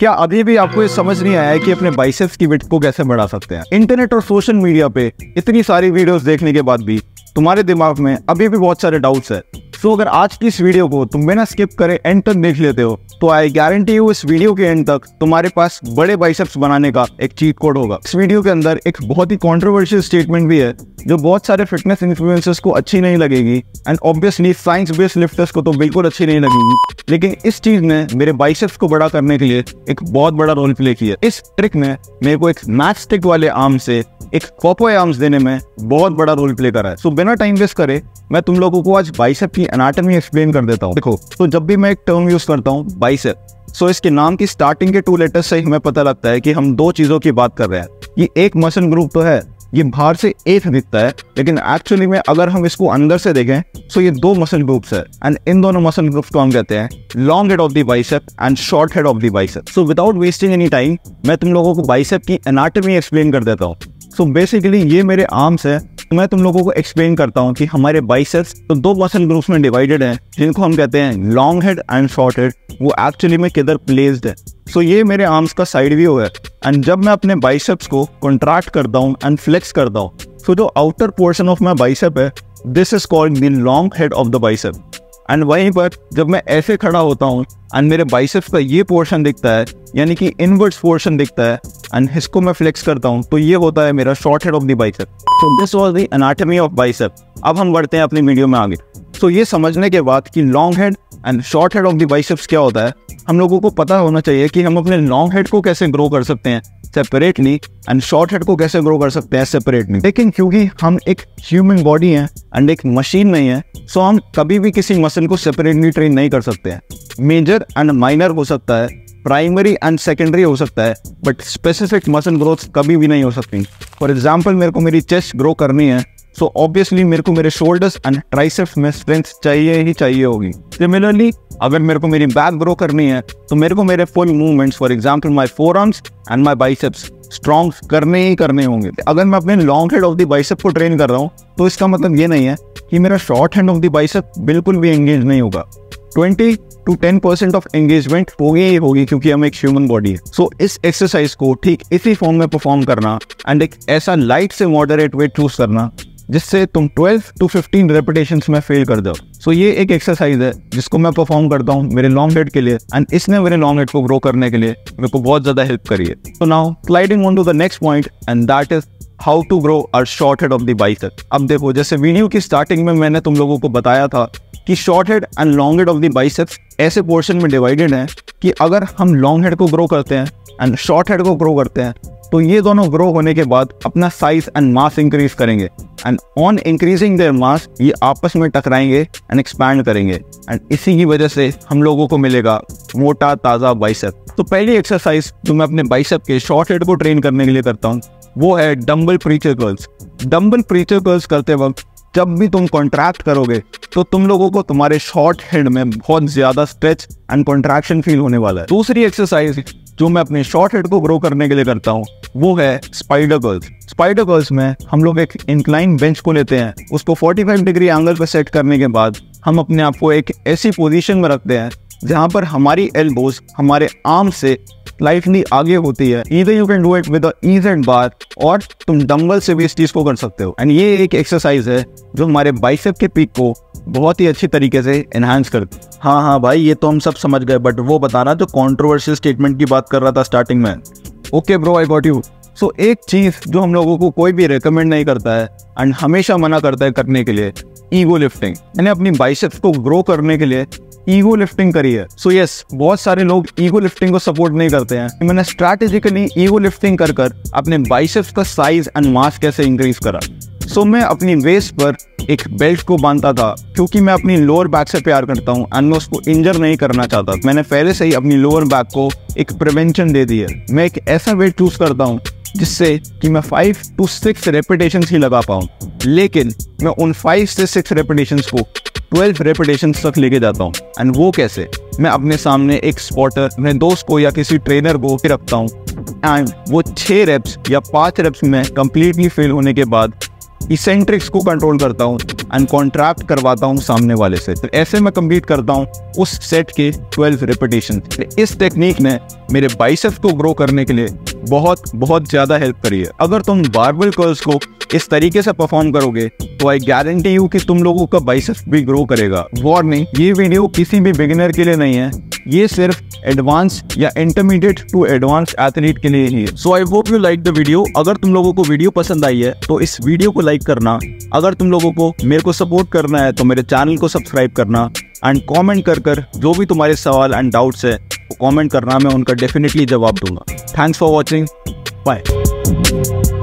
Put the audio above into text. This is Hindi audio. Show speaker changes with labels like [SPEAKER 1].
[SPEAKER 1] क्या अभी भी आपको ये समझ नहीं आया है कि अपने बाइसेप्स की विड्थ को कैसे बढ़ा सकते हैं? इंटरनेट और सोशल मीडिया पे इतनी सारी वीडियोस देखने के बाद भी तुम्हारे दिमाग में अभी भी बहुत सारे डाउट्स है। तो अगर आज की इस वीडियो को तुम बिना स्किप करे एंड तक देख लेते हो तो आई गारंटी यू इस वीडियो के एंड तक तुम्हारे पास बड़े बाइसेप्स बनाने का एक चीट कोड होगा। इस वीडियो के अंदर एक बहुत ही कंट्रोवर्शियल स्टेटमेंट भी है जो बहुत सारे फिटनेस इन्फ्लुएंसर्स को अच्छी नहीं लगेगी and obviously science based lifters को तो बिल्कुल अच्छी नहीं लगेगी, लेकिन इस चीज ने मेरे बाइसेप्स को बड़ा करने के लिए एक बहुत बड़ा रोल प्ले किया। इस ट्रिक ने मेरे को एक मैच स्टिक वाले आर्म से एक पॉपॉय आर्म्स देने में बहुत बड़ा रोल प्ले करा है। सो बिना टाइम वेस्ट करे मैं तुम लोगों को आज बाइसेप की एनाटॉमी एक्सप्लेन कर देता हूँ। देखो, तो जब भी मैं एक टर्म यूज करता हूँ बाइसेप, सो इसके नाम की स्टार्टिंग के 2 लेटर्स से हमें पता लगता है कि हम 2 चीजों की बात कर रहे हैं। ये एक मसल ग्रुप तो है, ये बाहर से एक दिखता है, लेकिन एक्चुअली में अगर हम इसको अंदर से देखें तो ये 2 मसल ग्रुप्स है एंड इन दोनों मसल ग्रुप्स को हम कहते हैं long head of the bicep and short head of the bicep. So without wasting any time मैं तुम लोगों को बाइसेप की एनाटॉमी एक्सप्लेन कर देता हूँ। सो बेसिकली ये मेरे आर्म्स है, तो मैं तुम लोगों को एक्सप्लेन करता हूँ कि हमारे बाइसेप्स तो 2 मसल ग्रुप्स में डिवाइडेड हैं जिनको हम कहते हैं long head and short head. वो एक्चुअली में किधर प्लेस्ड है। सो ये मेरे आर्म्स का साइड व्यू है एंड जब मैं अपने बाइसेप्स को कॉन्ट्रैक्ट करता हूँ एंड फ्लेक्स करता हूँ, सो जो outer portion of my bicep है this is called the long head of the bicep. And वहीं पर जब मैं ऐसे खड़ा होता हूँ एंड मेरे बाइसेप्स का ये पोर्शन दिखता है, यानी कि इनवर्ड्स पोर्शन दिखता है एंड इसको मैं फ्लेक्स करता हूँ, तो ये होता है मेरा short head of the bicep. So this was the anatomy of bicep. अब हम बढ़ते हैं अपनी वीडियो में आगे। सो ये समझने के बाद कि long head and short head of the biceps क्या होता है, हम लोगों को पता होना चाहिए कि हम अपने लॉन्ग हेड को कैसे ग्रो कर सकते हैं सेपरेटली एंड शॉर्ट हेड को कैसे ग्रो कर सकते हैं सेपरेटली। लेकिन क्योंकि हम एक ह्यूमन बॉडी है एंड एक मशीन नहीं है, सो हम कभी भी किसी मसल को सेपरेटली ट्रेन नहीं कर सकते हैं। मेजर एंड माइनर हो सकता है, प्राइमरी एंड सेकेंडरी हो सकता है, बट स्पेसिफिक मसल ग्रोथ कभी भी नहीं हो सकती। फॉर एग्जाम्पल मेरे को मेरी चेस्ट ग्रो करनी है, सो ऑब्वियसली मेरे को मेरे शोल्डर्स एंड ट्राइसेप्स में स्ट्रेंथ चाहिए ही चाहिए होगी। सिमिलरली अगर मेरे को मेरी बैक ग्रो करनी है तो मेरे को मेरे full movements for example my forearms and my biceps strong करने ही करने होंगे। अगर मैं अपने long head of the bicep को ट्रेन कर रहा हूँ तो इसका मतलब ये नहीं है कि मेरा short head of the bicep बिल्कुल भी एंगेज नहीं होगा। 20 to 10% ऑफ एंगेजमेंट होगी ही होगी क्योंकि हम एक ह्यूमन बॉडी है। सो इस एक्सरसाइज को ठीक इसी फॉर्म में परफॉर्म करना एंड एक ऐसा लाइट से मॉडरेट वेट चूज करना जिससे तुम 12 to 15 रेपिटेशंस में फेल कर दो। सो ये एक एक्सरसाइज है जिसको मैं परफॉर्म करता हूँ मेरे लॉन्ग हेड के लिए एंड इसने मेरे लॉन्ग हेड को ग्रो करने के लिए मेरे को बहुत ज्यादा हेल्प करी है। So now sliding on to the next point and that is how to grow our short head of the bicep. अब देखो, जैसे वीडियो की स्टार्टिंग में मैंने तुम लोगों को बताया था कि short head and long head of the biceps ऐसे पोर्शन में डिवाइडेड हैं कि अगर हम लॉन्ग हेड को ग्रो करते हैं एंड शॉर्ट हेड को ग्रो करते हैं तो ये दोनों ग्रो होने के बाद अपना साइज एंड मास इंक्रीज करेंगे and on increasing their mass ये आपस में टकराएंगे एंड एक्सपैंड करेंगे एंड इसी की वजह से हम लोगों को मिलेगा मोटा ताज़ा बाइसेप। तो पहली एक्सरसाइज जो मैं अपने बाइसेप के शॉर्ट हेड को ट्रेन करने के लिए करता हूँ वो है dumbbell preacher curls. Dumbbell preacher curls करते वक्त जब भी तुम कॉन्ट्रैक्ट करोगे तो तुम लोगों को तुम्हारे शॉर्ट हेड में बहुत ज्यादा स्ट्रेच एंड कॉन्ट्रैक्शन फील होने वाला है। दूसरी एक्सरसाइज जो मैं अपने शॉर्ट हेड को ग्रो करने के लिए करता हूँ वो है स्पाइडर कर्ल्स। स्पाइडर कर्ल्स में हम लोग एक इंक्लाइन बेंच को लेते हैं, उसको 45 डिग्री एंगल पर सेट करने के बाद हम अपने आप को एक ऐसी पोजीशन में रखते हैं जहां पर हमारी एल्बोज हमारे आर्म से स्लाइटली आगे होती है। Either you can do it with EZ and bar और तुम डंबल से भी इस चीज को कर सकते हो एंड ये एक एक्सरसाइज है जो हमारे बाइसेप के पीक को बहुत ही अच्छी तरीके से एनहांस करती है। हाँ भाई, ये तो हम सब समझ गए, बट वो बताना जो कंट्रोवर्शियल स्टेटमेंट की बात कर रहा था स्टार्टिंग में। Okay bro, I got you. So एक चीज जो हम लोगों को कोई भी रेकमेंड नहीं करता है एंड हमेशा मना करता है करने के लिए, ईगो लिफ्टिंग। यानी अपनी बाइसेप्स को ग्रो करने के लिए ईगो लिफ्टिंग करी है। सो यस, बहुत सारे लोग ईगो लिफ्टिंग को सपोर्ट नहीं करते हैं। मैंने स्ट्रैटेजिकली ईगो लिफ्टिंग कर अपने बाइसेप्स का साइज एंड मास कैसे इंक्रीज करा। सो मैं अपनी वेस्ट पर एक बेल्ट को बांधता था क्योंकि मैं अपनी लोअर बैक से प्यार करता हूँ एंड मैं उसको इंजर नहीं करना चाहता। मैंने पहले से ही अपनी लोअर बैक को एक प्रिवेंशन दे दी है। मैं एक ऐसा वेट चूज करता हूँ जिससे कि मैं 5 to 6 रेपिटेशंस ही लगा पाऊँ, लेकिन मैं उन 5 से 6 रेपिटेशंस को 12 रेपिटेशंस तक लेके जाता हूँ। एंड वो कैसे? मैं अपने सामने एक स्पॉटर, अपने दोस्त को या किसी ट्रेनर को रखता हूँ एंड वो 6 रेप्स या 5 रेप्स में कंप्लीटली फेल होने के बाद इसेंट्रिक्स को कंट्रोल करता हूँ एंड कॉन्ट्रैक्ट करवाता हूँ सामने वाले से। तो ऐसे मैं कंप्लीट करता हूँ उस सेट के 12 रिपीटेशन। इस टेक्निक ने मेरे बाइसेप्स को ग्रो करने के लिए बहुत ज़्यादा हेल्प करी है। अगर तुम बारबेल कर्ल्स को इस तरीके से परफॉर्म करोगे तो आई गारंटी यू कि तुम लोगों का बाइसेप्स भी ग्रो करेगा। वार्निंग, ये वीडियो किसी भी बिगिनर के लिए नहीं है, ये सिर्फ एडवांस या इंटरमीडिएट टू एडवांस एथलीट के लिए ही है। So I hope you like the video. अगर तुम लोगों को वीडियो पसंद आई है तो इस वीडियो को लाइक करना। अगर तुम लोगों को मेरे को सपोर्ट करना है तो मेरे चैनल को सब्सक्राइब करना एंड कमेंट कर जो भी तुम्हारे सवाल एंड डाउट्स है वो कमेंट करना, मैं उनका डेफिनेटली जवाब दूंगा। Thanks for watching, bye.